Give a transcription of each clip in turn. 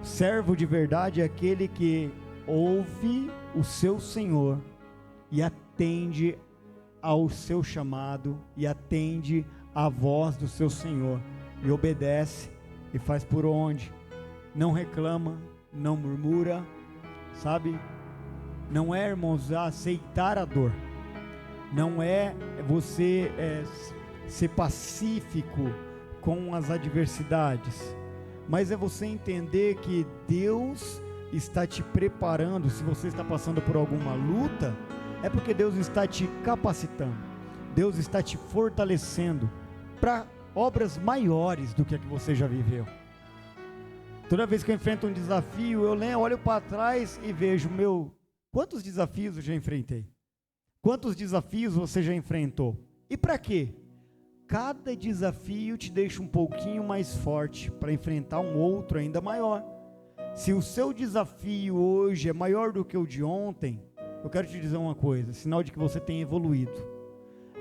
Servo de verdade é aquele que ouve o seu Senhor e atende ao seu chamado, e atende à voz do seu Senhor, e obedece, e faz por onde, não reclama, não murmura, sabe? Não é, irmãos, aceitar a dor, não é você ser pacífico com as adversidades, mas é você entender que Deus está te preparando. Se você está passando por alguma luta, é porque Deus está te capacitando, Deus está te fortalecendo para obras maiores do que a que você já viveu. Toda vez que eu enfrento um desafio, eu olho para trás e vejo, quantos desafios eu já enfrentei? Quantos desafios você já enfrentou? E para quê? Cada desafio te deixa um pouquinho mais forte para enfrentar um outro ainda maior. Se o seu desafio hoje é maior do que o de ontem, eu quero te dizer uma coisa: é sinal de que você tem evoluído,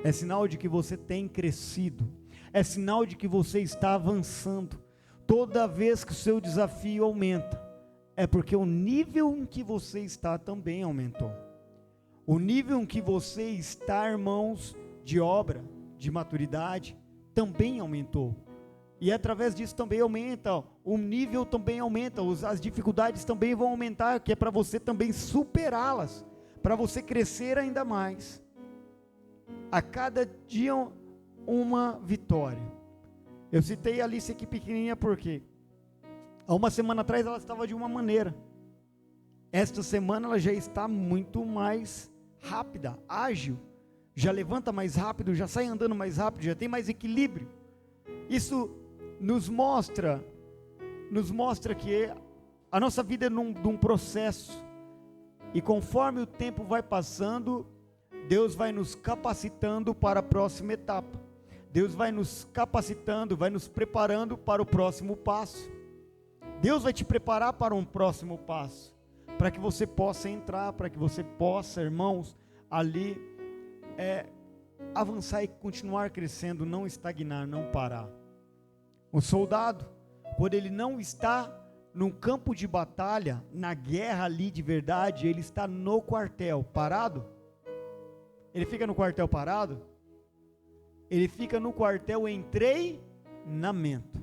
é sinal de que você tem crescido, é sinal de que você está avançando. Toda vez que o seu desafio aumenta, é porque o nível em que você está também aumentou. O nível em que você está, irmãos, de obra, de maturidade, também aumentou. E através disso também aumenta, o nível também aumenta, as dificuldades também vão aumentar, que é para você também superá-las, para você crescer ainda mais. A cada dia uma vitória. Eu citei a Alice aqui pequenininha porque há uma semana atrás ela estava de uma maneira. Esta semana ela já está muito mais rápida, ágil, já levanta mais rápido, já sai andando mais rápido, já tem mais equilíbrio. Isso nos mostra que a nossa vida é num processo, e conforme o tempo vai passando, Deus vai nos capacitando para a próxima etapa. Deus vai nos capacitando, vai nos preparando para o próximo passo. Deus vai te preparar para um próximo passo, para que você possa entrar, para que você possa, irmãos, ali avançar e continuar crescendo, não estagnar, não parar. O soldado, quando ele não está num campo de batalha, na guerra ali de verdade, ele está no quartel, parado. Ele fica no quartel parado? Ele fica no quartel em treinamento.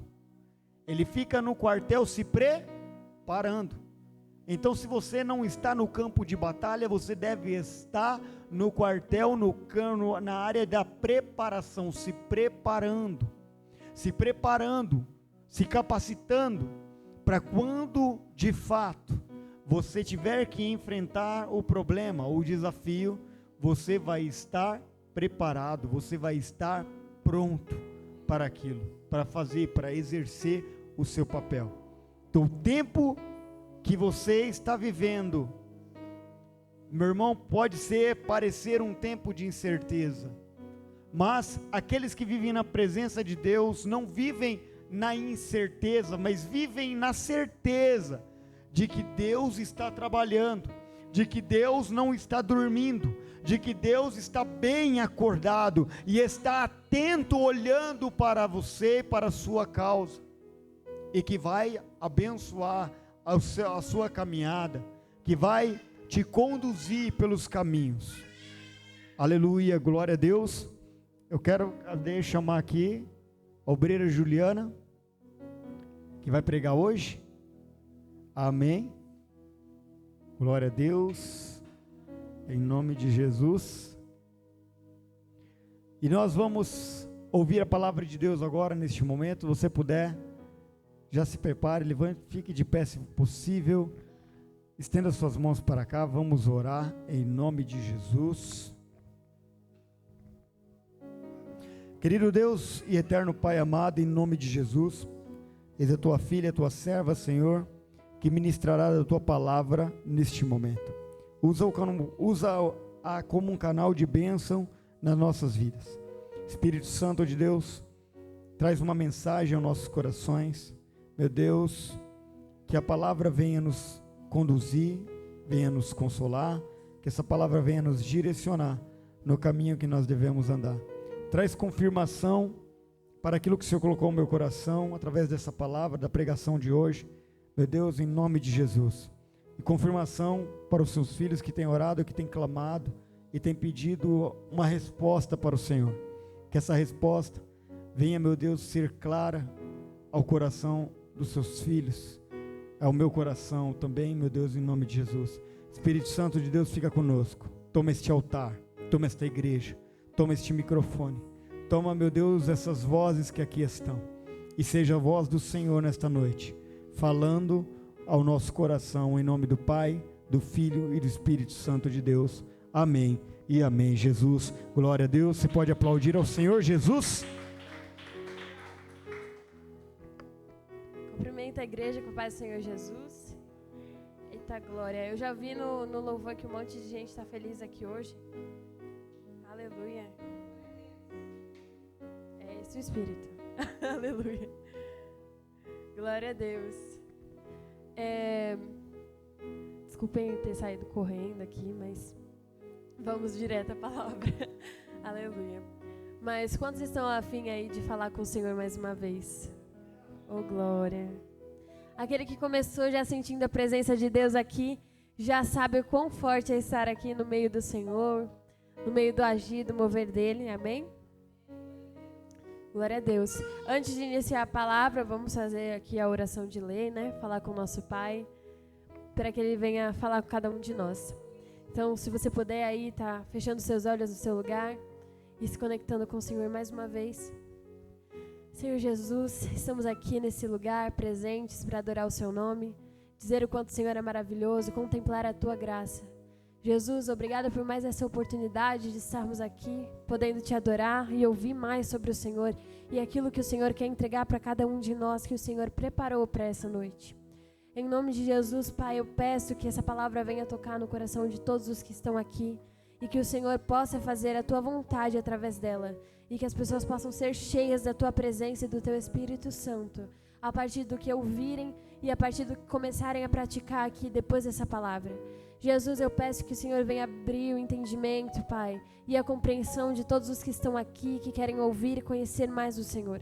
Ele fica no quartel se preparando. Então, se você não está no campo de batalha, você deve estar no quartel, na área da preparação, se preparando, se capacitando, para quando de fato você tiver que enfrentar o problema, o desafio, você vai estar preparado, você vai estar pronto para aquilo, para fazer, para exercer o seu papel. Então, o tempo que você está vivendo, meu irmão, pode parecer um tempo de incerteza, mas aqueles que vivem na presença de Deus não vivem na incerteza, mas vivem na certeza de que Deus está trabalhando, de que Deus não está dormindo, de que Deus está bem acordado e está atento, olhando para você, para a sua causa, e que vai abençoar a sua caminhada, que vai te conduzir pelos caminhos. Aleluia, glória a Deus. Eu quero chamar aqui a obreira Juliana, que vai pregar hoje. Amém. Glória a Deus, em nome de Jesus. E nós vamos ouvir a palavra de Deus agora, neste momento. Se você puder, já se prepare, levante, fique de pé se possível, estenda suas mãos para cá, vamos orar em nome de Jesus. Querido Deus e eterno Pai amado, em nome de Jesus, eis a tua filha, a tua serva, Senhor, que ministrará da tua palavra neste momento. Usa-a como um canal de bênção nas nossas vidas. Espírito Santo de Deus, traz uma mensagem aos nossos corações. Meu Deus, que a palavra venha nos conduzir, venha nos consolar, que essa palavra venha nos direcionar no caminho que nós devemos andar. Traz confirmação para aquilo que o Senhor colocou no meu coração, através dessa palavra, da pregação de hoje. meu Deus, em nome de Jesus. E confirmação para os seus filhos que têm orado, que têm clamado e têm pedido uma resposta para o Senhor. Que essa resposta venha, meu Deus, ser clara ao coração dos seus filhos, ao meu coração também, meu Deus, em nome de Jesus. Espírito Santo de Deus, fica conosco. Toma este altar, toma esta igreja, toma este microfone, toma, meu Deus, essas vozes que aqui estão, e seja a voz do Senhor nesta noite, falando ao nosso coração, em nome do Pai, do Filho e do Espírito Santo de Deus. Amém e amém. Jesus, glória a Deus. Você pode aplaudir ao Senhor Jesus? Cumprimento a igreja com o Pai do Senhor Jesus. Eita glória. Eu já vi no louvor que um monte de gente está feliz aqui hoje. Aleluia. É esse o Espírito. Aleluia. Glória a Deus. Desculpem ter saído correndo aqui, mas vamos direto à palavra. Aleluia. Mas quantos estão afim aí de falar com o Senhor mais uma vez? Oh, glória. Aquele que começou já sentindo a presença de Deus aqui, já sabe o quão forte é estar aqui no meio do Senhor, no meio do agir, do mover dele, amém? Glória a Deus. Antes de iniciar a palavra, vamos fazer aqui a oração de lei, né? Falar com o nosso Pai, para que Ele venha falar com cada um de nós. Então, se você puder aí, tá fechando seus olhos no seu lugar e se conectando com o Senhor mais uma vez. Senhor Jesus, estamos aqui nesse lugar, presentes para adorar o Seu nome, dizer o quanto o Senhor é maravilhoso, contemplar a Tua graça. Jesus, obrigada por mais essa oportunidade de estarmos aqui, podendo Te adorar e ouvir mais sobre o Senhor e aquilo que o Senhor quer entregar para cada um de nós, que o Senhor preparou para essa noite. Em nome de Jesus, Pai, eu peço que essa palavra venha tocar no coração de todos os que estão aqui e que o Senhor possa fazer a Tua vontade através dela e que as pessoas possam ser cheias da Tua presença e do Teu Espírito Santo a partir do que ouvirem e a partir do que começarem a praticar aqui depois dessa palavra. Jesus, eu peço que o Senhor venha abrir o entendimento, Pai, e a compreensão de todos os que estão aqui, que querem ouvir e conhecer mais o Senhor.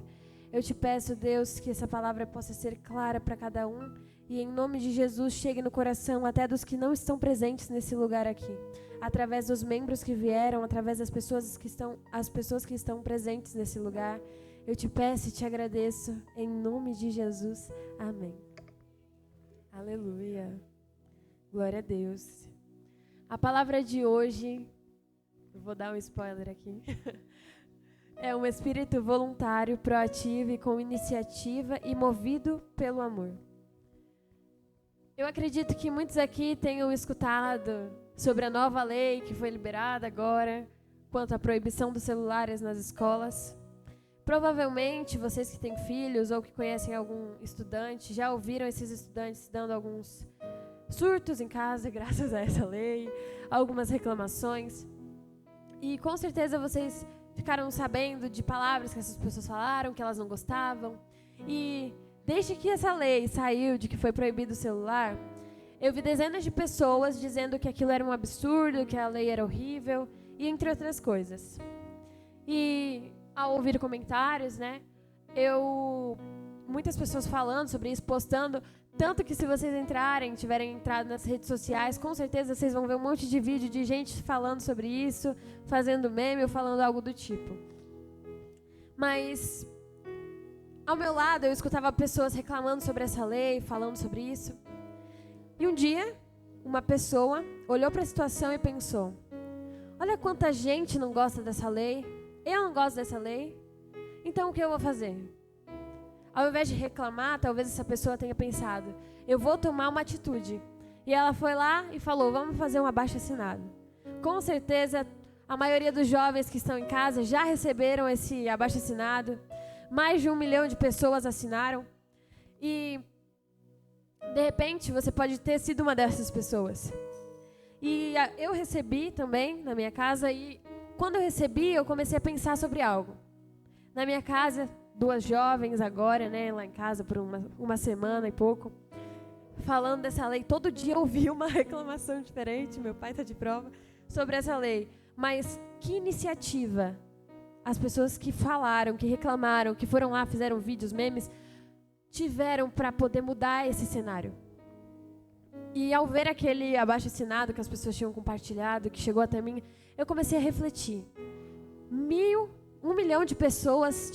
Eu te peço, Deus, que essa palavra possa ser clara para cada um e, em nome de Jesus, chegue no coração até dos que não estão presentes nesse lugar aqui, através dos membros que vieram, através das pessoas que estão presentes nesse lugar. Eu te peço e te agradeço, em nome de Jesus. Amém. Aleluia. Glória a Deus. A palavra de hoje, eu vou dar um spoiler aqui, é um espírito voluntário, proativo e com iniciativa e movido pelo amor. Eu acredito que muitos aqui tenham escutado sobre a nova lei que foi liberada agora, quanto à proibição dos celulares nas escolas. Provavelmente, vocês que têm filhos ou que conhecem algum estudante, já ouviram esses estudantes dando alguns surtos em casa, graças a essa lei, algumas reclamações. E com certeza vocês ficaram sabendo de palavras que essas pessoas falaram, que elas não gostavam. E desde que essa lei saiu, de que foi proibido o celular, eu vi dezenas de pessoas dizendo que aquilo era um absurdo, que a lei era horrível, e entre outras coisas. E ao ouvir comentários, né, muitas pessoas falando sobre isso, postando. Tanto que se vocês tiverem entrado nas redes sociais, com certeza vocês vão ver um monte de vídeo de gente falando sobre isso, fazendo meme ou falando algo do tipo. Mas, ao meu lado, eu escutava pessoas reclamando sobre essa lei, falando sobre isso. E um dia, uma pessoa olhou para a situação e pensou: olha quanta gente não gosta dessa lei, eu não gosto dessa lei, então o que eu vou fazer? Ao invés de reclamar, talvez essa pessoa tenha pensado: eu vou tomar uma atitude. E ela foi lá e falou: vamos fazer um abaixo-assinado. Com certeza, a maioria dos jovens que estão em casa já receberam esse abaixo-assinado. Mais de 1 milhão de pessoas assinaram. E, de repente, você pode ter sido uma dessas pessoas. E eu recebi também na minha casa. E quando eu recebi, eu comecei a pensar sobre algo. Na minha casa, 2 jovens agora, né, lá em casa por uma semana e pouco, falando dessa lei. Todo dia eu ouvi uma reclamação diferente, meu pai está de prova, sobre essa lei. Mas que iniciativa as pessoas que falaram, que reclamaram, que foram lá, fizeram vídeos, memes, tiveram para poder mudar esse cenário. E ao ver aquele abaixo-assinado que as pessoas tinham compartilhado, que chegou até mim, eu comecei a refletir. 1 milhão de pessoas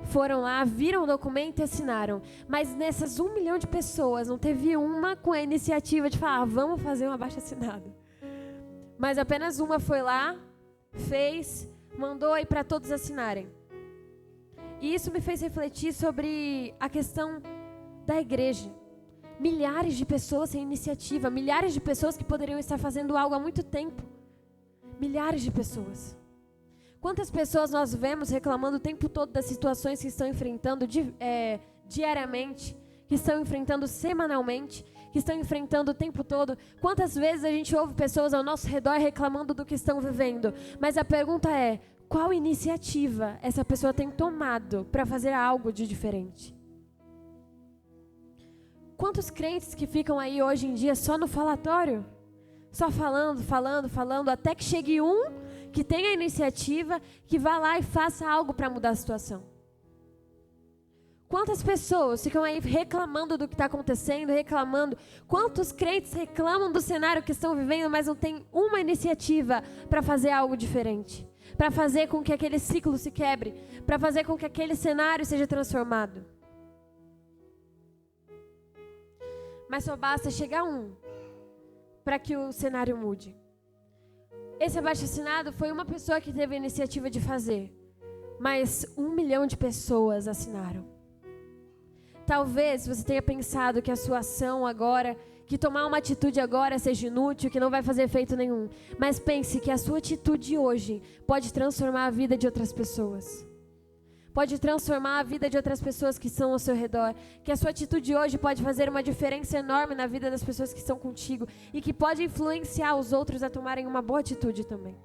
foram lá, viram o documento e assinaram. Mas nessas 1 milhão de pessoas, não teve uma com a iniciativa de falar, vamos fazer um abaixo-assinado. Mas apenas uma foi lá, fez, mandou aí para todos assinarem. E isso me fez refletir sobre a questão da igreja. Milhares de pessoas sem iniciativa, milhares de pessoas que poderiam estar fazendo algo há muito tempo. Milhares de pessoas. Quantas pessoas nós vemos reclamando o tempo todo das situações que estão enfrentando diariamente, que estão enfrentando semanalmente, que estão enfrentando o tempo todo? Quantas vezes a gente ouve pessoas ao nosso redor reclamando do que estão vivendo? Mas a pergunta é, qual iniciativa essa pessoa tem tomado para fazer algo de diferente? Quantos crentes que ficam aí hoje em dia só no falatório? Só falando, até que chegue um que tenha a iniciativa, que vá lá e faça algo para mudar a situação. Quantas pessoas ficam aí reclamando do que está acontecendo, reclamando? Quantos crentes reclamam do cenário que estão vivendo, mas não tem uma iniciativa para fazer algo diferente? Para fazer com que aquele ciclo se quebre, para fazer com que aquele cenário seja transformado. Mas só basta chegar um para que o cenário mude. Esse abaixo-assinado foi uma pessoa que teve a iniciativa de fazer, mas 1 milhão de pessoas assinaram. Talvez você tenha pensado que a sua ação agora, que tomar uma atitude agora seja inútil, que não vai fazer efeito nenhum. Mas pense que a sua atitude hoje pode transformar a vida de outras pessoas. Pode transformar a vida de outras pessoas que estão ao seu redor. Que a sua atitude hoje pode fazer uma diferença enorme na vida das pessoas que estão contigo. E que pode influenciar os outros a tomarem uma boa atitude também.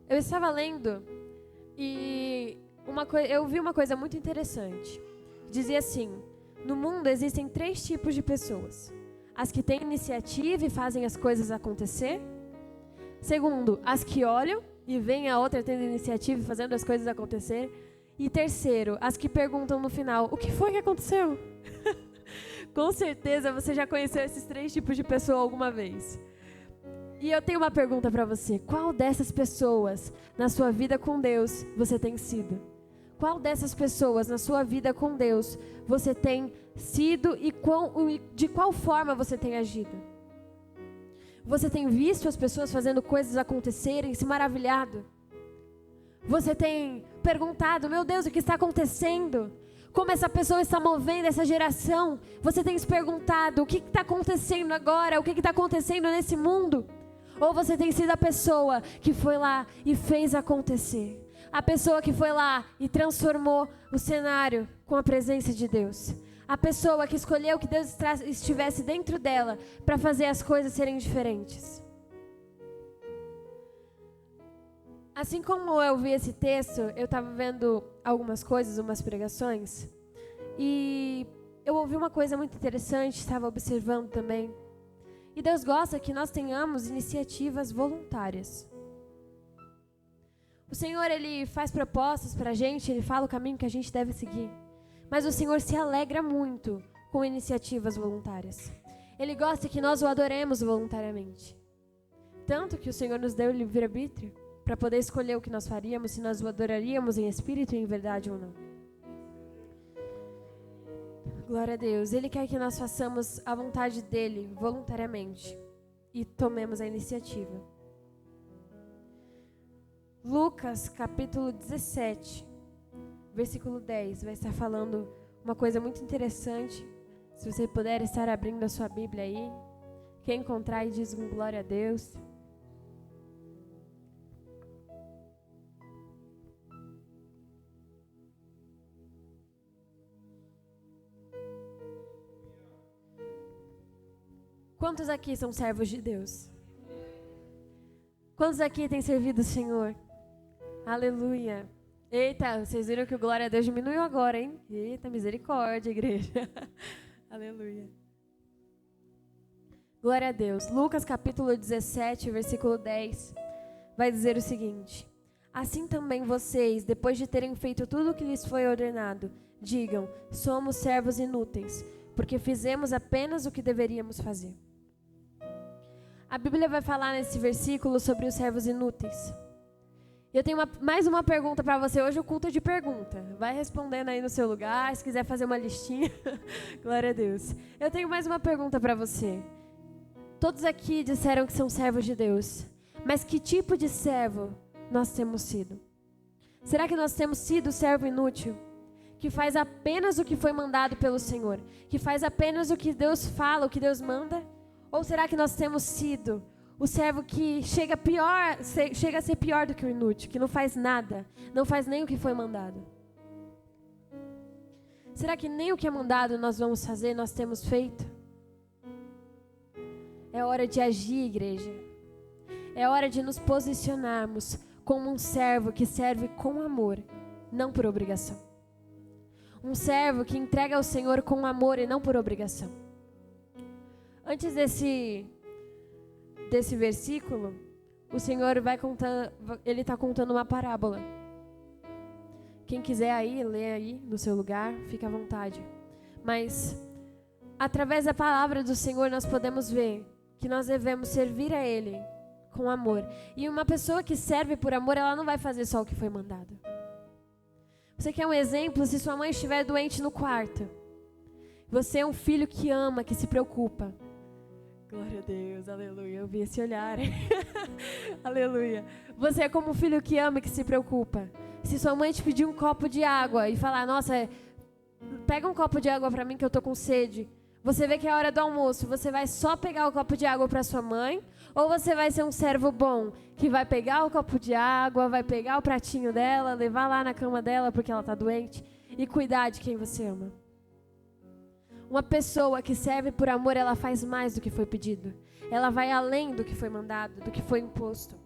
Eu estava lendo e eu vi uma coisa muito interessante. Dizia assim, no mundo existem 3 tipos de pessoas. As que têm iniciativa e fazem as coisas acontecer. Segundo, as que olham e veem a outra tendo iniciativa e fazendo as coisas acontecer. E terceiro, as que perguntam no final, o que foi que aconteceu? Com certeza você já conheceu esses 3 tipos de pessoa alguma vez. E eu tenho uma pergunta para você. Qual dessas pessoas na sua vida com Deus você tem sido? Qual dessas pessoas na sua vida com Deus você tem sido e de qual forma você tem agido? Você tem visto as pessoas fazendo coisas acontecerem, se maravilhado? Você tem perguntado, meu Deus, o que está acontecendo? Como essa pessoa está movendo essa geração? Você tem se perguntado, o que está acontecendo agora? O que está acontecendo nesse mundo? Ou você tem sido a pessoa que foi lá e fez acontecer? A pessoa que foi lá e transformou o cenário com a presença de Deus? A pessoa que escolheu que Deus estivesse dentro dela para fazer as coisas serem diferentes. Assim como eu vi esse texto, eu estava vendo algumas coisas, umas pregações, e eu ouvi uma coisa muito interessante, estava observando também. E Deus gosta que nós tenhamos iniciativas voluntárias. O Senhor, Ele faz propostas para a gente, Ele fala o caminho que a gente deve seguir. Mas o Senhor se alegra muito com iniciativas voluntárias. Ele gosta que nós o adoremos voluntariamente. Tanto que o Senhor nos deu o livre-arbítrio para poder escolher o que nós faríamos, se nós o adoraríamos em espírito e em verdade ou não. Glória a Deus. Ele quer que nós façamos a vontade dEle voluntariamente e tomemos a iniciativa. Lucas, capítulo 17. Versículo 10, vai estar falando uma coisa muito interessante. Se você puder estar abrindo a sua Bíblia aí. Quem encontrar e diz um glória a Deus. Quantos aqui são servos de Deus? Quantos aqui têm servido o Senhor? Aleluia. Eita, vocês viram que o glória a Deus diminuiu agora, hein? Eita, misericórdia, igreja. Aleluia. Glória a Deus. Lucas capítulo 17, versículo 10, vai dizer o seguinte: Assim também vocês, depois de terem feito tudo o que lhes foi ordenado, digam: somos servos inúteis, porque fizemos apenas o que deveríamos fazer. A Bíblia vai falar nesse versículo sobre os servos inúteis. Eu tenho mais uma pergunta para você. Hoje o culto é de pergunta. Vai respondendo aí no seu lugar, se quiser fazer uma listinha. Glória a Deus. Eu tenho mais uma pergunta para você. Todos aqui disseram que são servos de Deus. Mas que tipo de servo nós temos sido? Será que nós temos sido servo inútil? Que faz apenas o que foi mandado pelo Senhor? Que faz apenas o que Deus fala, o que Deus manda? Ou será que nós temos sido o servo que chega a ser pior do que o inútil, que não faz nada, não faz nem o que foi mandado? Será que nem o que é mandado nós vamos fazer, nós temos feito? É hora de agir, igreja. É hora de nos posicionarmos como um servo que serve com amor, não por obrigação. Um servo que entrega ao Senhor com amor e não por obrigação. Antes desse versículo, o Senhor ele está contando uma parábola. Quem quiser aí, lê aí no seu lugar, fica à vontade. Mas, através da palavra do Senhor, nós podemos ver que nós devemos servir a Ele com amor. E uma pessoa que serve por amor, ela não vai fazer só o que foi mandado. Você quer um exemplo? Se sua mãe estiver doente no quarto, você é um filho que ama, que se preocupa. Glória a Deus, aleluia, eu vi esse olhar. Aleluia. Você é como um filho que ama e que se preocupa. Se sua mãe te pedir um copo de água e falar: nossa, pega um copo de água para mim que eu tô com sede. Você vê que é hora do almoço, você vai só pegar o copo de água para sua mãe? Ou você vai ser um servo bom, que vai pegar o copo de água, vai pegar o pratinho dela, levar lá na cama dela porque ela tá doente e cuidar de quem você ama? Uma pessoa que serve por amor, ela faz mais do que foi pedido. Ela vai além do que foi mandado, do que foi imposto.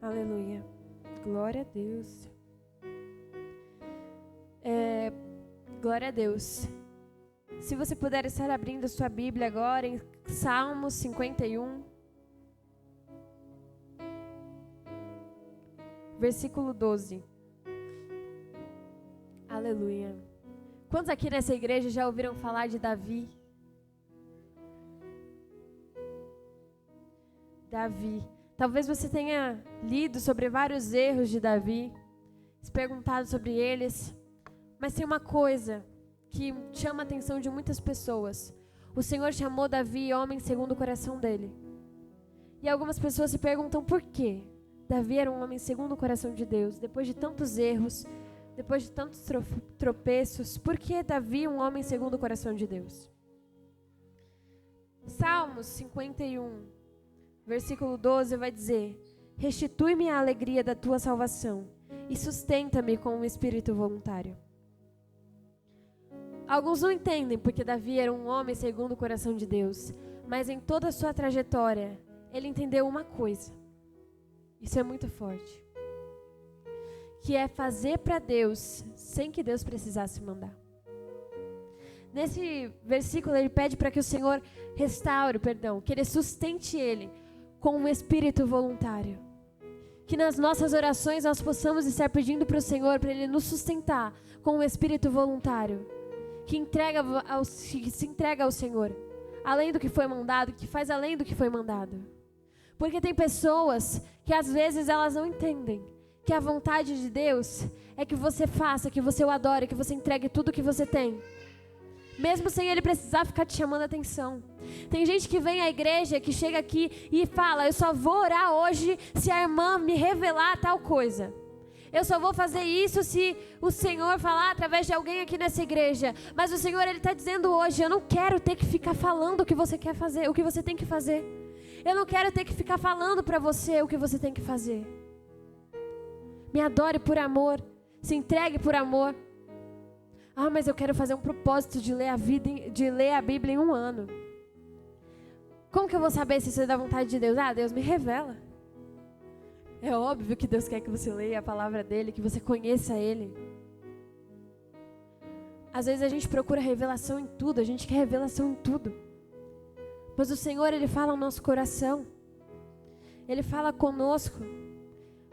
Aleluia. Glória a Deus. Glória a Deus. Se você puder estar abrindo a sua Bíblia agora em Salmos 51. Versículo 12. Aleluia. Quantos aqui nessa igreja já ouviram falar de Davi? Davi. Talvez você tenha lido sobre vários erros de Davi, se perguntado sobre eles, mas tem uma coisa que chama a atenção de muitas pessoas. O Senhor chamou Davi homem segundo o coração dele. E algumas pessoas se perguntam por quê? Davi era um homem segundo o coração de Deus, depois de tantos erros, depois de tantos tropeços, por que Davi, um homem segundo o coração de Deus? Salmos 51, versículo 12 vai dizer: restitui-me a alegria da tua salvação e sustenta-me com um espírito voluntário. Alguns não entendem porque Davi era um homem segundo o coração de Deus, mas em toda a sua trajetória, ele entendeu uma coisa. Isso é muito forte. Que é fazer para Deus sem que Deus precisasse mandar. Nesse versículo ele pede para que o Senhor que Ele sustente ele com um espírito voluntário. Que nas nossas orações nós possamos estar pedindo para o Senhor, para Ele nos sustentar com um espírito voluntário. Que se entrega ao Senhor, além do que foi mandado, que faz além do que foi mandado. Porque tem pessoas que às vezes elas não entendem que a vontade de Deus é que você faça, que você o adore, que você entregue tudo que você tem, mesmo sem Ele precisar ficar te chamando a atenção. Tem gente que vem à igreja, que chega aqui e fala: eu só vou orar hoje se a irmã me revelar tal coisa. Eu só vou fazer isso se o Senhor falar através de alguém aqui nessa igreja. Mas o Senhor, Ele está dizendo hoje: eu não quero ter que ficar falando o que você quer fazer, o que você tem que fazer. Eu não quero ter que ficar falando para você o que você tem que fazer. Me adore por amor, se entregue por amor. Ah, mas eu quero fazer um propósito de ler a Bíblia em 1 ano. Como que eu vou saber se isso é da vontade de Deus? Ah, Deus me revela. É óbvio que Deus quer que você leia a palavra dEle, que você conheça Ele. Às vezes a gente procura revelação em tudo, a gente quer revelação em tudo. Mas o Senhor, Ele fala ao nosso coração. Ele fala conosco.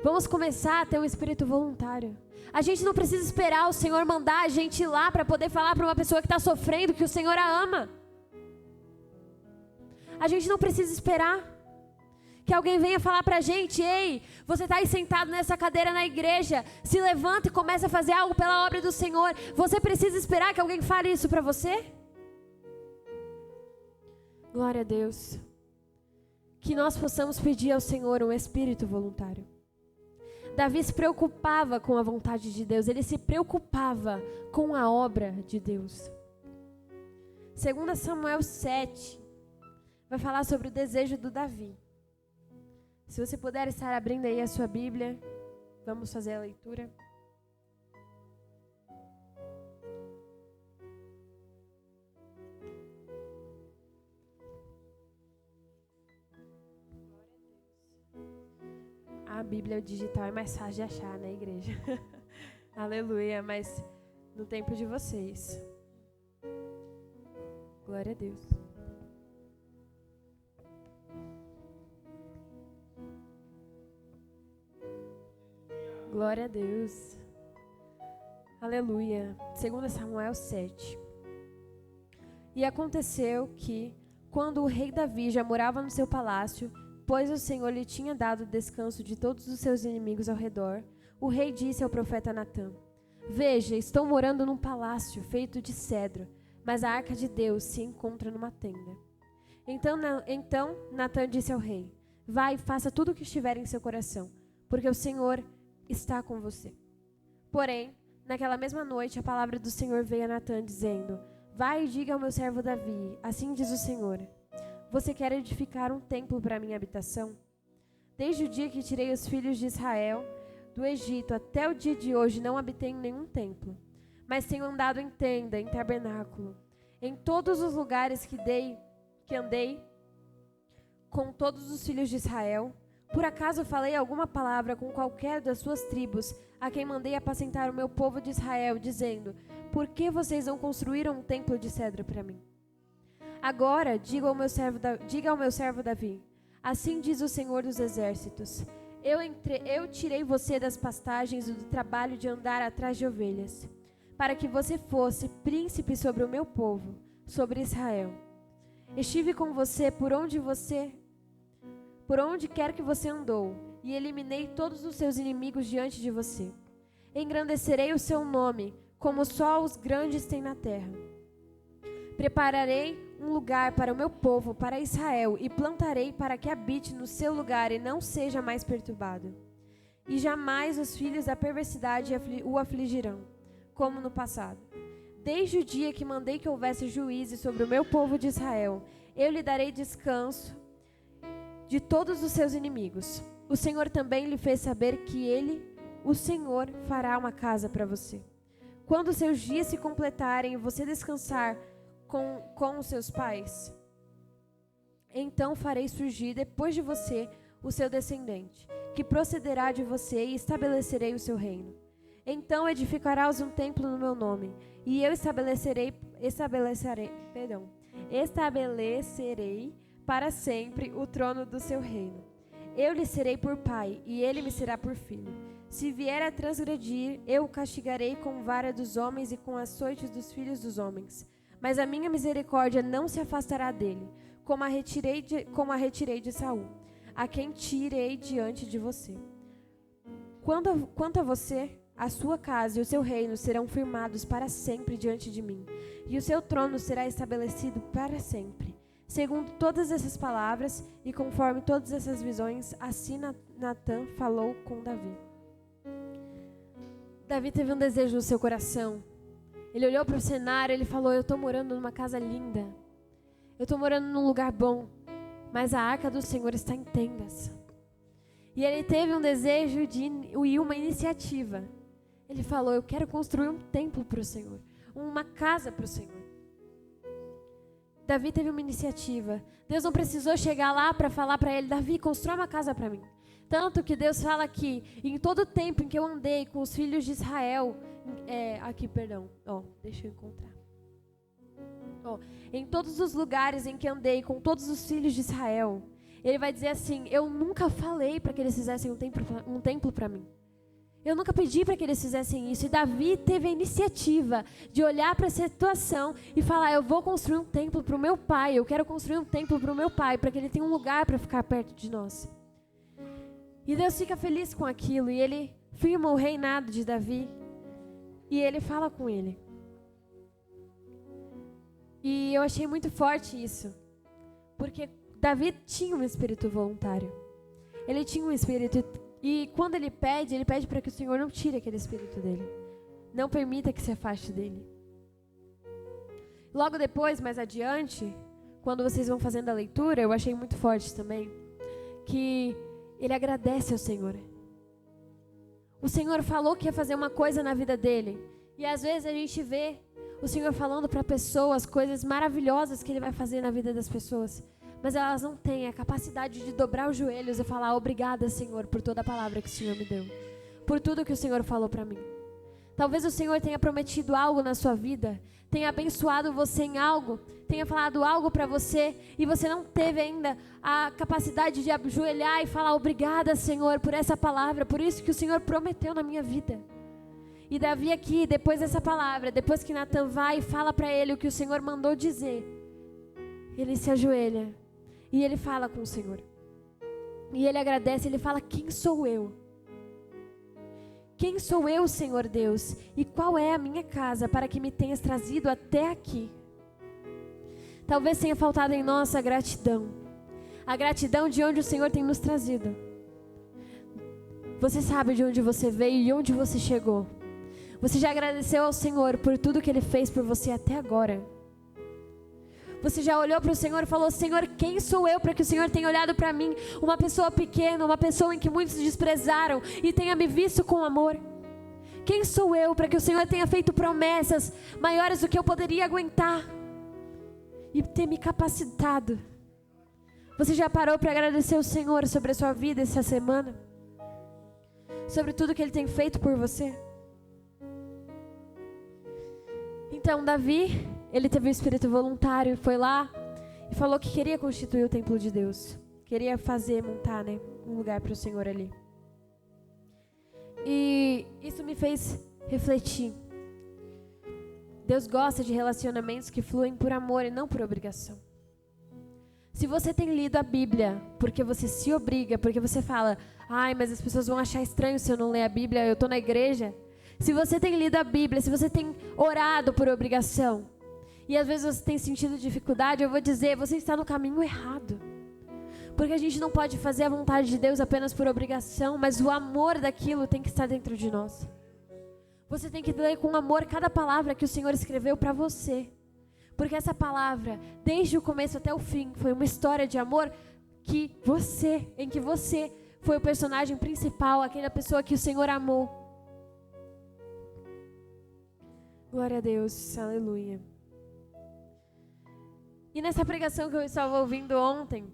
Vamos começar a ter um espírito voluntário. A gente não precisa esperar o Senhor mandar a gente ir lá para poder falar para uma pessoa que está sofrendo que o Senhor a ama. A gente não precisa esperar que alguém venha falar para a gente: ei, você está aí sentado nessa cadeira na igreja, se levanta e começa a fazer algo pela obra do Senhor. Você precisa esperar que alguém fale isso para você? Glória a Deus. Que nós possamos pedir ao Senhor um espírito voluntário. Davi se preocupava com a vontade de Deus, ele se preocupava com a obra de Deus. 2 Samuel 7 vai falar sobre o desejo do Davi. Se você puder estar abrindo aí a sua Bíblia, vamos fazer a leitura. A Bíblia digital é mais fácil de achar na igreja. Aleluia, mas no tempo de vocês. Glória a Deus. Glória a Deus. Aleluia. 2 Samuel 7. E aconteceu que, quando o rei Davi já morava no seu palácio, pois o Senhor lhe tinha dado descanso de todos os seus inimigos ao redor, o rei disse ao profeta Natã: Veja, estou morando num palácio feito de cedro, mas a arca de Deus se encontra numa tenda. Então Natã disse ao rei: Vai e faça tudo o que estiver em seu coração, porque o Senhor está com você. Porém, naquela mesma noite, a palavra do Senhor veio a Natã, dizendo: Vai e diga ao meu servo Davi, assim diz o Senhor: Você quer edificar um templo para a minha habitação? Desde o dia que tirei os filhos de Israel do Egito até o dia de hoje não habitei em nenhum templo, mas tenho andado em tenda, em tabernáculo, em todos os lugares que andei com todos os filhos de Israel. Por acaso falei alguma palavra com qualquer das suas tribos, a quem mandei apacentar o meu povo de Israel, dizendo: Por que vocês não construíram um templo de cedro para mim? Agora, diga ao meu servo Davi, assim diz o Senhor dos Exércitos: Eu tirei você das pastagens e do trabalho de andar atrás de ovelhas, para que você fosse príncipe sobre o meu povo, sobre Israel. Estive com você por onde quer que você andou, e eliminei todos os seus inimigos diante de você. Engrandecerei o seu nome, como só os grandes têm na terra. Prepararei um lugar para o meu povo, para Israel, e plantarei para que habite no seu lugar e não seja mais perturbado. E jamais os filhos da perversidade o afligirão, como no passado. Desde o dia que mandei que houvesse juízes sobre o meu povo de Israel, eu lhe darei descanso de todos os seus inimigos. O Senhor também lhe fez saber que o Senhor, fará uma casa para você. Quando os seus dias se completarem e você descansar com os seus pais, então farei surgir depois de você o seu descendente, que procederá de você, e estabelecerei o seu reino. Então edificarás um templo no meu nome, e eu estabelecerei para sempre o trono do seu reino. Eu lhe serei por pai, e ele me será por filho. Se vier a transgredir, eu o castigarei com vara dos homens e com açoites dos filhos dos homens. Mas a minha misericórdia não se afastará dele, como a retirei de Saul, a quem tirei diante de você. Quanto a você, a sua casa e o seu reino serão firmados para sempre diante de mim, e o seu trono será estabelecido para sempre. Segundo todas essas palavras e conforme todas essas visões, assim Natã falou com Davi. Davi teve um desejo no seu coração. Ele olhou para o cenário, ele falou: eu estou morando numa casa linda, eu estou morando num lugar bom, mas a arca do Senhor está em tendas. E ele teve um desejo e uma iniciativa. Ele falou: eu quero construir um templo para o Senhor, uma casa para o Senhor. Davi teve uma iniciativa. Deus não precisou chegar lá para falar para ele: Davi, constrói uma casa para mim. Tanto que Deus fala que em todo o tempo em que eu andei com os filhos de Israel, deixa eu encontrar. Em todos os lugares em que andei com todos os filhos de Israel, Ele vai dizer assim: eu nunca falei para que eles fizessem um templo para mim. Eu nunca pedi para que eles fizessem isso. E Davi teve a iniciativa de olhar para essa situação e falar: eu vou construir um templo para o meu pai. Eu quero construir um templo para o meu pai, para que ele tenha um lugar para ficar perto de nós. E Deus fica feliz com aquilo. E ele firma o reinado de Davi. E ele fala com ele. E eu achei muito forte isso. Porque Davi tinha um espírito voluntário. Ele tinha um espírito. E quando ele pede para que o Senhor não tire aquele espírito dele. Não permita que se afaste dele. Logo depois, mais adiante, quando vocês vão fazendo a leitura, eu achei muito forte também, que ele agradece ao Senhor. O Senhor falou que ia fazer uma coisa na vida dele. E às vezes a gente vê o Senhor falando para pessoas coisas maravilhosas que Ele vai fazer na vida das pessoas. Mas elas não têm a capacidade de dobrar os joelhos e falar: obrigada, Senhor, por toda a palavra que o Senhor me deu. Por tudo que o Senhor falou para mim. Talvez o Senhor tenha prometido algo na sua vida, tenha abençoado você em algo, tenha falado algo para você e você não teve ainda a capacidade de ajoelhar e falar: obrigada, Senhor, por essa palavra, por isso que o Senhor prometeu na minha vida. E Davi aqui, depois dessa palavra, depois que Natan vai e fala para ele o que o Senhor mandou dizer, ele se ajoelha e ele fala com o Senhor. E ele agradece, ele fala: quem sou eu? Quem sou eu, Senhor Deus? E qual é a minha casa para que me tenhas trazido até aqui? Talvez tenha faltado em nós a gratidão. A gratidão de onde o Senhor tem nos trazido. Você sabe de onde você veio e onde você chegou. Você já agradeceu ao Senhor por tudo que Ele fez por você até agora? Você já olhou para o Senhor e falou: Senhor, quem sou eu para que o Senhor tenha olhado para mim, uma pessoa pequena, uma pessoa em que muitos desprezaram, e tenha me visto com amor? Quem sou eu para que o Senhor tenha feito promessas maiores do que eu poderia aguentar e ter me capacitado? Você já parou para agradecer ao Senhor sobre a sua vida essa semana? Sobre tudo que Ele tem feito por você? Então Davi, ele teve um espírito voluntário, foi lá e falou que queria constituir o templo de Deus. Queria montar, um lugar para o Senhor ali. E isso me fez refletir. Deus gosta de relacionamentos que fluem por amor e não por obrigação. Se você tem lido a Bíblia porque você se obriga, porque você fala: ai, mas as pessoas vão achar estranho se eu não ler a Bíblia, eu estou na igreja. Se você tem lido a Bíblia, se você tem orado por obrigação, e às vezes você tem sentido dificuldade, eu vou dizer: você está no caminho errado. Porque a gente não pode fazer a vontade de Deus apenas por obrigação, mas o amor daquilo tem que estar dentro de nós. Você tem que ler com amor cada palavra que o Senhor escreveu para você. Porque essa palavra, desde o começo até o fim, foi uma história de amor em que você foi o personagem principal, aquela pessoa que o Senhor amou. Glória a Deus, aleluia. E nessa pregação que eu estava ouvindo ontem,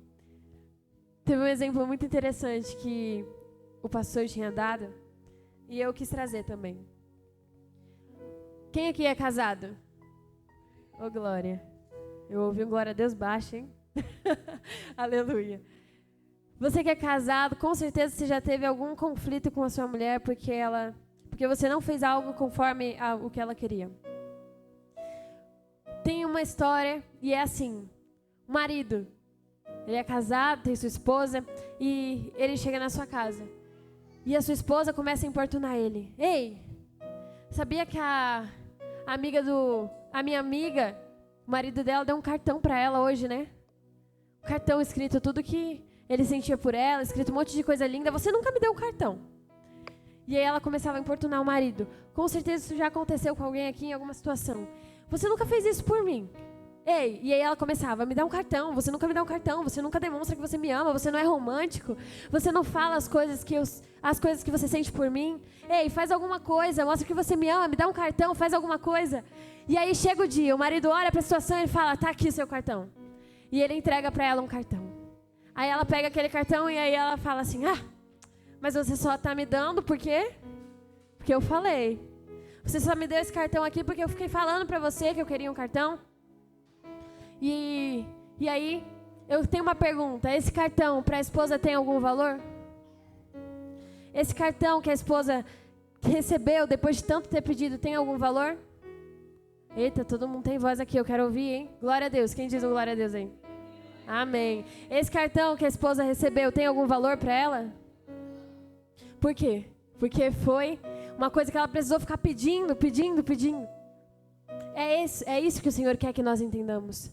teve um exemplo muito interessante que o pastor tinha dado, e eu quis trazer também. Quem aqui é casado? Ô, glória. Eu ouvi um glória a Deus baixo, hein? Aleluia. Você que é casado, com certeza você já teve algum conflito com a sua mulher porque você não fez algo conforme o que ela queria. Tem uma história e é assim: o marido, ele é casado, tem sua esposa e ele chega na sua casa e a sua esposa começa a importunar ele. Ei, sabia que a minha amiga, o marido dela deu um cartão para ela hoje, né? Um cartão escrito tudo que ele sentia por ela, escrito um monte de coisa linda. Você nunca me deu um cartão. E aí ela começava a importunar o marido. Com certeza isso já aconteceu com alguém aqui em alguma situação. Você nunca fez isso por mim. Ei, e aí ela começava: me dá um cartão, você nunca me dá um cartão, você nunca demonstra que você me ama, você não é romântico, você não fala as coisas que você sente por mim. Ei, faz alguma coisa, mostra que você me ama, me dá um cartão, faz alguma coisa. E aí chega o dia, o marido olha para a situação e ele fala: tá aqui seu cartão. E ele entrega para ela um cartão. Aí ela pega aquele cartão e aí ela fala assim: mas você só está me dando por quê? Porque eu falei. Você só me deu esse cartão aqui porque eu fiquei falando para você que eu queria um cartão. E aí Eu tenho uma pergunta. Esse cartão para a esposa tem algum valor? Esse cartão que a esposa recebeu depois de tanto ter pedido tem algum valor? Eita, todo mundo tem voz aqui, eu quero ouvir, hein? Glória a Deus. Quem diz um glória a Deus aí? Amém. Esse cartão que a esposa recebeu tem algum valor para ela? Por quê? Porque foi uma coisa que ela precisou ficar pedindo. É isso que o Senhor quer que nós entendamos.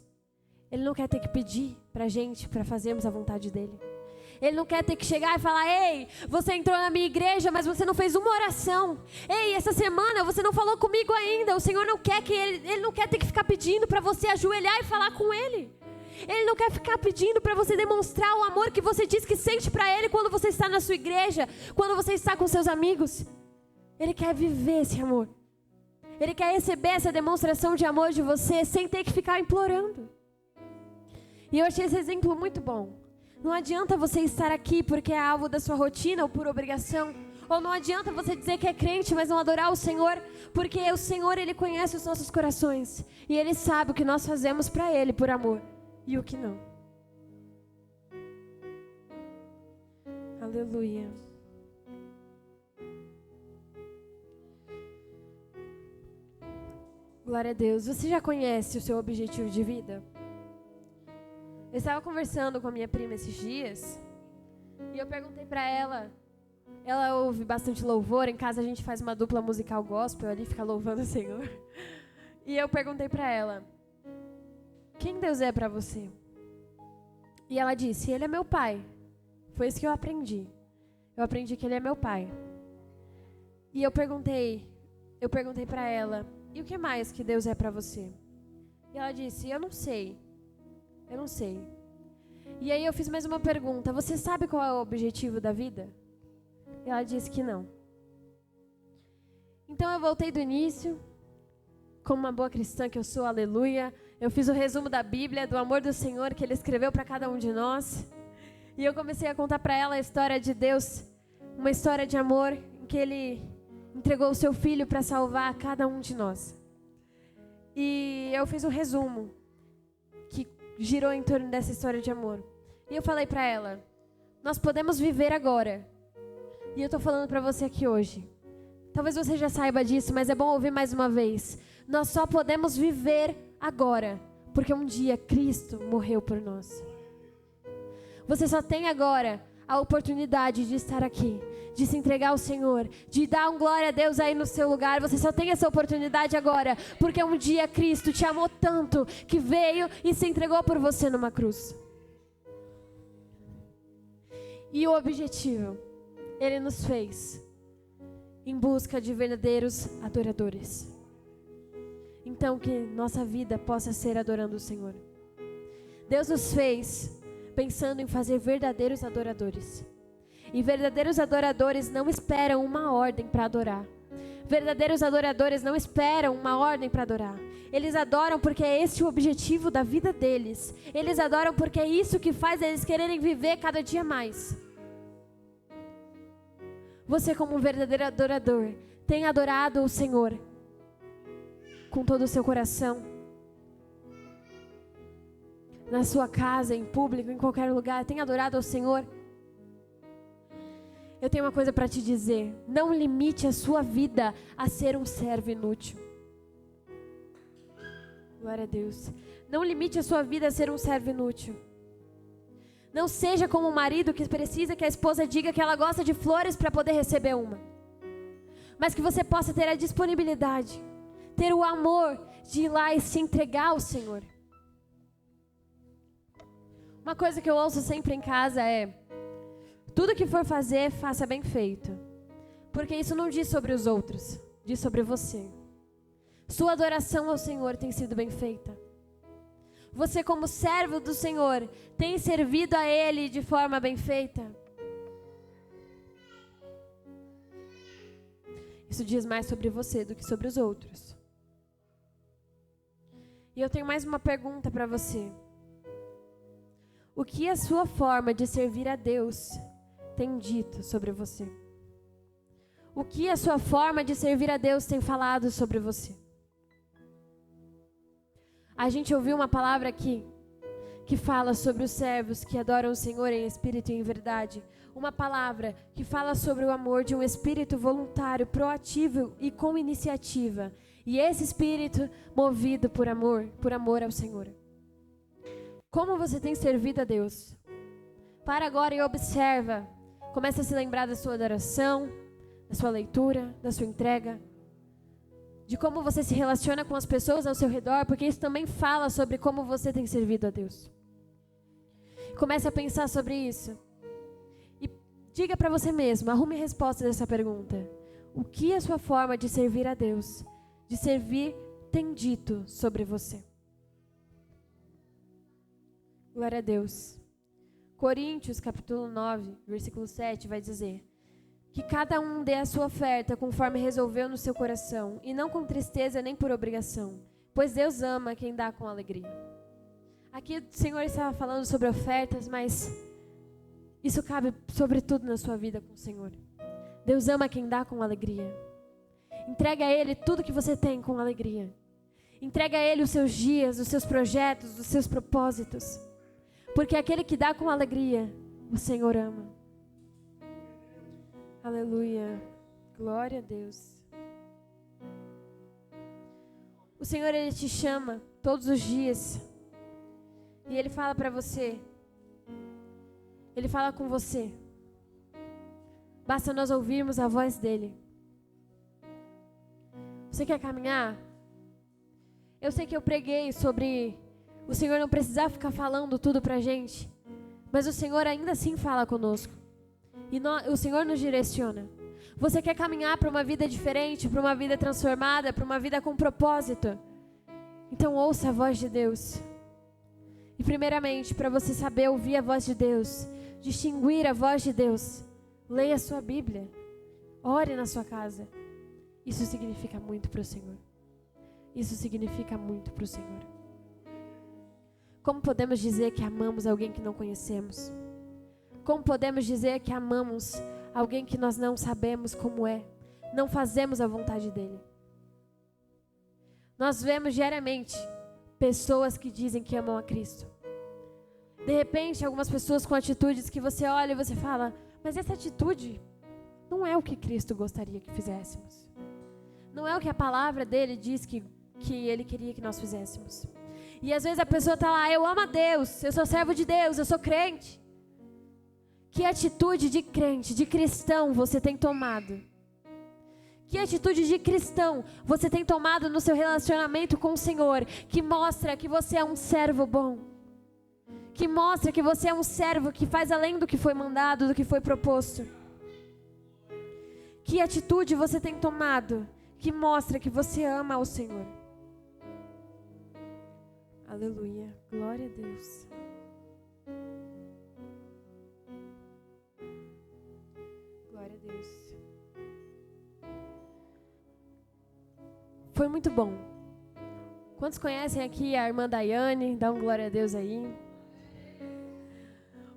Ele não quer ter que pedir pra gente, para fazermos a vontade dele. Ele não quer ter que chegar e falar: ei, você entrou na minha igreja, mas você não fez uma oração. Ei, essa semana você não falou comigo ainda. O Senhor não quer que ele não quer ter que ficar pedindo para você ajoelhar e falar com ele. Ele não quer ficar pedindo para você demonstrar o amor que você diz que sente para ele quando você está na sua igreja, quando você está com seus amigos. Ele quer viver esse amor. Ele quer receber essa demonstração de amor de você sem ter que ficar implorando. E eu achei esse exemplo muito bom. Não adianta você estar aqui porque é alvo da sua rotina ou por obrigação. Ou não adianta você dizer que é crente, mas não adorar o Senhor, porque o Senhor, Ele conhece os nossos corações. E Ele sabe o que nós fazemos para Ele por amor e o que não. Aleluia. Glória a Deus. Você já conhece o seu objetivo de vida? Eu estava conversando com a minha prima esses dias e eu perguntei para ela. Ela ouve bastante louvor, em casa a gente faz uma dupla musical gospel, ali fica louvando o Senhor. E eu perguntei para ela: quem Deus é para você? E ela disse: Ele é meu pai. Foi isso que eu aprendi. Eu aprendi que Ele é meu pai. E eu perguntei para ela: e o que mais que Deus é para você? E ela disse: eu não sei. E aí eu fiz mais uma pergunta: você sabe qual é o objetivo da vida? E ela disse que não. Então eu voltei do início, como uma boa cristã que eu sou, aleluia. Eu fiz o resumo da Bíblia, do amor do Senhor que Ele escreveu para cada um de nós. E eu comecei a contar para ela a história de Deus, uma história de amor em que Ele entregou o seu Filho para salvar cada um de nós. E eu fiz um resumo que girou em torno dessa história de amor. E eu falei para ela: nós podemos viver agora. E eu estou falando para você aqui hoje. Talvez você já saiba disso, mas é bom ouvir mais uma vez. Nós só podemos viver agora, porque um dia Cristo morreu por nós. Você só tem agora a oportunidade de estar aqui, de se entregar ao Senhor, de dar um glória a Deus aí no seu lugar. Você só tem essa oportunidade agora, porque um dia Cristo te amou tanto que veio e se entregou por você numa cruz. E o objetivo, Ele nos fez em busca de verdadeiros adoradores. Então que nossa vida possa ser adorando o Senhor. Deus nos fez pensando em fazer verdadeiros adoradores. E verdadeiros adoradores não esperam uma ordem para adorar. Verdadeiros adoradores não esperam uma ordem para adorar. Eles adoram porque é esse o objetivo da vida deles. Eles adoram porque é isso que faz eles quererem viver cada dia mais. Você, como um verdadeiro adorador, tem adorado o Senhor com todo o seu coração? Na sua casa, em público, em qualquer lugar, tem adorado ao Senhor? Eu tenho uma coisa para te dizer: não limite a sua vida a ser um servo inútil. Glória a Deus. Não limite a sua vida a ser um servo inútil. Não seja como um marido que precisa que a esposa diga que ela gosta de flores para poder receber uma. Mas que você possa ter a disponibilidade, ter o amor de ir lá e se entregar ao Senhor. Uma coisa que eu ouço sempre em casa é: tudo que for fazer, faça bem feito. Porque isso não diz sobre os outros, diz sobre você. Sua adoração ao Senhor tem sido bem feita. Você, como servo do Senhor, tem servido a Ele de forma bem feita? Isso diz mais sobre você do que sobre os outros. E eu tenho mais uma pergunta para você. O que a sua forma de servir a Deus tem dito sobre você? O que a sua forma de servir a Deus tem falado sobre você? A gente ouviu uma palavra aqui que fala sobre os servos que adoram o Senhor em espírito e em verdade. Uma palavra que fala sobre o amor de um espírito voluntário, proativo e com iniciativa. E esse espírito movido por amor ao Senhor. Como você tem servido a Deus? Para agora e observa. Comece a se lembrar da sua adoração, da sua leitura, da sua entrega. De como você se relaciona com as pessoas ao seu redor, porque isso também fala sobre como você tem servido a Deus. Comece a pensar sobre isso. E diga para você mesmo, arrume a resposta dessa pergunta. O que a sua forma de servir a Deus, de servir, tem dito sobre você? Glória a Deus. Coríntios, capítulo 9, versículo 7, vai dizer: que cada um dê a sua oferta conforme resolveu no seu coração, e não com tristeza nem por obrigação, pois Deus ama quem dá com alegria. Aqui o Senhor estava falando sobre ofertas, mas isso cabe sobretudo na sua vida com o Senhor. Deus ama quem dá com alegria. Entrega a Ele tudo que você tem com alegria. Entrega a Ele os seus dias, os seus projetos, os seus propósitos. Porque aquele que dá com alegria, o Senhor ama. Aleluia. Glória a Deus. O Senhor, Ele te chama todos os dias. E Ele fala para você. Ele fala com você. Basta nós ouvirmos a voz dEle. Você quer caminhar? Eu sei que eu preguei sobre o Senhor não precisar ficar falando tudo pra gente. Mas o Senhor ainda assim fala conosco. E o Senhor nos direciona. Você quer caminhar para uma vida diferente, para uma vida transformada, para uma vida com propósito? Então ouça a voz de Deus. E primeiramente, para você saber ouvir a voz de Deus, distinguir a voz de Deus, leia a sua Bíblia. Ore na sua casa. Isso significa muito para o Senhor. Isso significa muito para o Senhor. Como podemos dizer que amamos alguém que não conhecemos? Como podemos dizer que amamos alguém que nós não sabemos como é? Não fazemos a vontade dele. Nós vemos diariamente pessoas que dizem que amam a Cristo. De repente, algumas pessoas com atitudes que você olha e você fala, mas essa atitude não é o que Cristo gostaria que fizéssemos. Não é o que a palavra dele diz que ele queria que nós fizéssemos. E às vezes a pessoa está lá, eu amo a Deus, eu sou servo de Deus, eu sou crente. Que atitude de crente, de cristão você tem tomado? Que atitude de cristão você tem tomado no seu relacionamento com o Senhor, que mostra que você é um servo bom? Que mostra que você é um servo que faz além do que foi mandado, do que foi proposto? Que atitude você tem tomado que mostra que você ama o Senhor? Aleluia, glória a Deus. Glória a Deus. Foi muito bom. Quantos conhecem aqui a irmã Daiane? Dá um glória a Deus aí.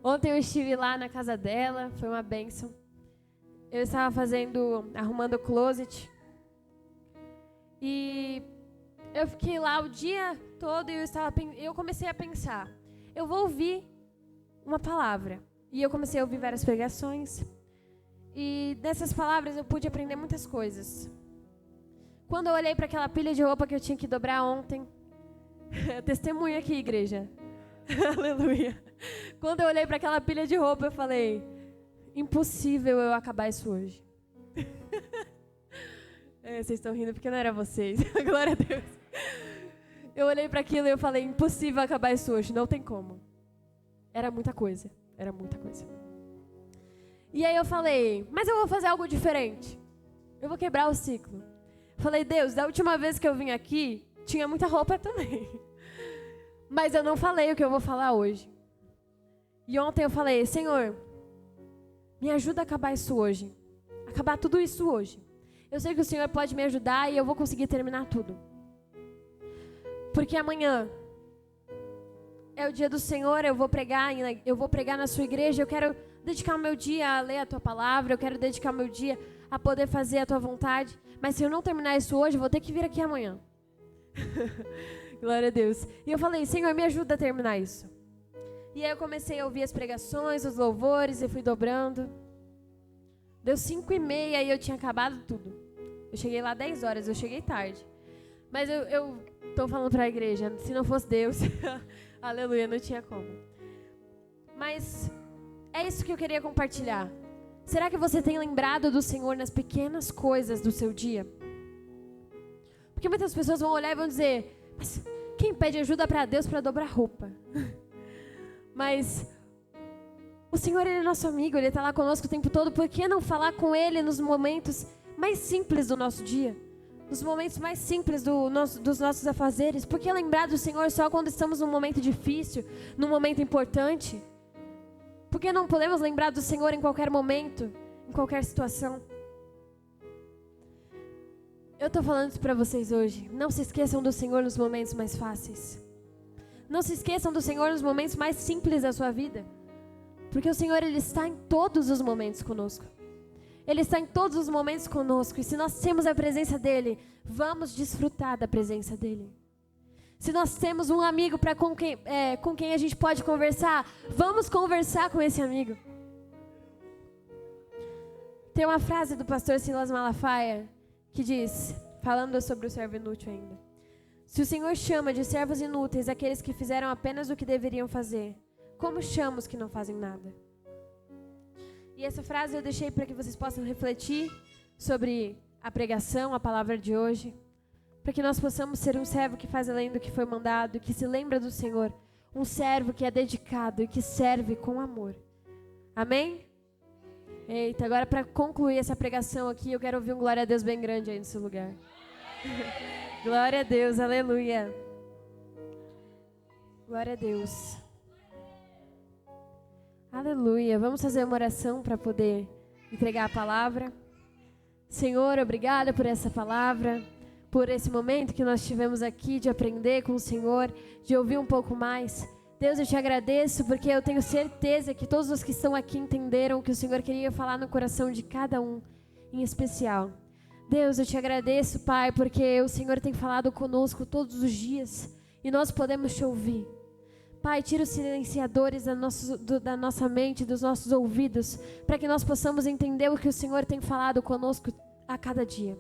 Ontem eu estive lá na casa dela, foi uma bênção. Eu estava arrumando o closet. E eu fiquei lá o dia todo e eu comecei a pensar, eu vou ouvir uma palavra. E eu comecei a ouvir várias pregações. E dessas palavras eu pude aprender muitas coisas. Quando eu olhei para aquela pilha de roupa que eu tinha que dobrar ontem, testemunha aqui, igreja. Aleluia. Quando eu olhei para aquela pilha de roupa, eu falei, impossível eu acabar isso hoje. Vocês estão rindo porque não era vocês. Glória a Deus. Eu olhei para aquilo e eu falei, impossível acabar isso hoje, não tem como. Era muita coisa. E aí eu falei, mas eu vou fazer algo diferente. Eu vou quebrar o ciclo. Falei, Deus, da última vez que eu vim aqui, tinha muita roupa também. Mas eu não falei o que eu vou falar hoje. E ontem eu falei, Senhor, me ajuda a acabar isso hoje. Acabar tudo isso hoje. Eu sei que o Senhor pode me ajudar e eu vou conseguir terminar tudo. Porque amanhã é o dia do Senhor, eu vou pregar na sua igreja, eu quero dedicar o meu dia a ler a tua palavra, eu quero dedicar o meu dia a poder fazer a tua vontade. Mas se eu não terminar isso hoje, eu vou ter que vir aqui amanhã. Glória a Deus. E eu falei, Senhor, me ajuda a terminar isso. E aí eu comecei a ouvir as pregações, os louvores, e fui dobrando. Deu 5h30 e eu tinha acabado tudo. Eu cheguei lá 10 horas, eu cheguei tarde. Mas eu tô falando para a igreja, se não fosse Deus, aleluia, não tinha como. Mas é isso que eu queria compartilhar. Será que você tem lembrado do Senhor nas pequenas coisas do seu dia? Porque muitas pessoas vão olhar e vão dizer, mas quem pede ajuda para Deus para dobrar roupa? Mas o Senhor, Ele é nosso amigo, Ele está lá conosco o tempo todo. Por que não falar com Ele nos momentos mais simples do nosso dia? Nos momentos mais simples dos nossos afazeres? Por que lembrar do Senhor só quando estamos num momento difícil, num momento importante? Por que não podemos lembrar do Senhor em qualquer momento, em qualquer situação? Eu estou falando isso para vocês hoje. Não se esqueçam do Senhor nos momentos mais fáceis. Não se esqueçam do Senhor nos momentos mais simples da sua vida. Porque o Senhor, Ele está em todos os momentos conosco. Ele está em todos os momentos conosco. E se nós temos a presença dEle, vamos desfrutar da presença dEle. Se nós temos um amigo com quem a gente pode conversar, vamos conversar com esse amigo. Tem uma frase do pastor Silas Malafaia que diz, falando sobre o servo inútil ainda: se o Senhor chama de servos inúteis aqueles que fizeram apenas o que deveriam fazer, como chama os que não fazem nada? E essa frase eu deixei para que vocês possam refletir sobre a pregação, a palavra de hoje, para que nós possamos ser um servo que faz além do que foi mandado, que se lembra do Senhor, um servo que é dedicado e que serve com amor. Amém? Eita, agora para concluir essa pregação aqui, eu quero ouvir um glória a Deus bem grande aí no seu lugar. Glória a Deus, aleluia. Glória a Deus. Aleluia. Vamos fazer uma oração para poder entregar a palavra. Senhor, obrigada por essa palavra, por esse momento que nós tivemos aqui de aprender com o Senhor, de ouvir um pouco mais. Deus, eu te agradeço porque eu tenho certeza que todos os que estão aqui entenderam o que o Senhor queria falar no coração de cada um, em especial. Deus, eu te agradeço, Pai, porque o Senhor tem falado conosco todos os dias e nós podemos te ouvir. Pai, tira os silenciadores da nossa mente, dos nossos ouvidos, para que nós possamos entender o que o Senhor tem falado conosco a cada dia.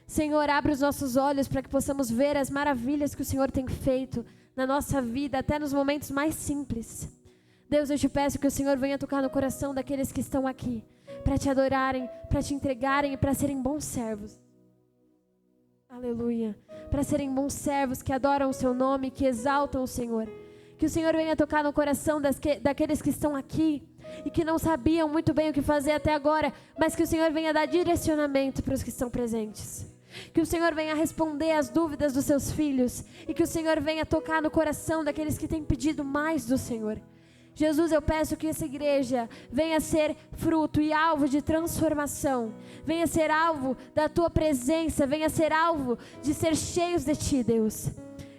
Senhor, abre os nossos olhos para que possamos ver as maravilhas que o Senhor tem feito na nossa vida, até nos momentos mais simples. Deus, eu te peço que o Senhor venha tocar no coração daqueles que estão aqui, para te adorarem, para te entregarem e para serem bons servos. Aleluia. Para serem bons servos que adoram o seu nome, que exaltam o Senhor. Que o Senhor venha tocar no coração daqueles que estão aqui e que não sabiam muito bem o que fazer até agora, mas que o Senhor venha dar direcionamento para os que estão presentes. Que o Senhor venha responder às dúvidas dos seus filhos e que o Senhor venha tocar no coração daqueles que têm pedido mais do Senhor. Jesus, eu peço que essa igreja venha ser fruto e alvo de transformação, venha ser alvo da Tua presença, venha ser alvo de ser cheios de Ti, Deus.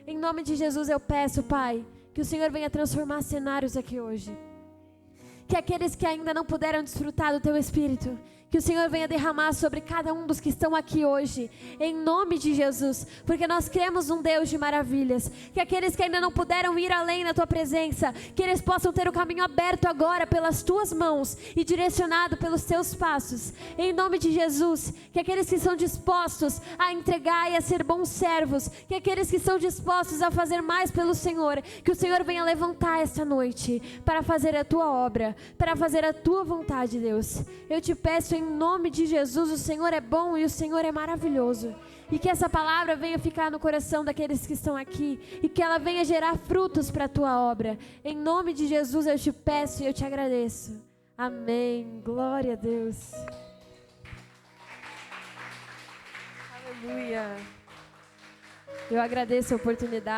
Em nome de Jesus eu peço, Pai, que o Senhor venha transformar cenários aqui hoje. Que aqueles que ainda não puderam desfrutar do Teu Espírito, que o Senhor venha derramar sobre cada um dos que estão aqui hoje, em nome de Jesus, porque nós cremos um Deus de maravilhas, que aqueles que ainda não puderam ir além na Tua presença, que eles possam ter o caminho aberto agora pelas Tuas mãos e direcionado pelos Teus passos, em nome de Jesus, que aqueles que são dispostos a entregar e a ser bons servos, que aqueles que são dispostos a fazer mais pelo Senhor, que o Senhor venha levantar esta noite para fazer a Tua obra, para fazer a Tua vontade, Deus. Eu te peço em nome de Jesus, o Senhor é bom e o Senhor é maravilhoso. E que essa palavra venha ficar no coração daqueles que estão aqui e que ela venha gerar frutos para a Tua obra. Em nome de Jesus eu te peço e eu te agradeço. Amém. Glória a Deus. Aleluia. Eu agradeço a oportunidade.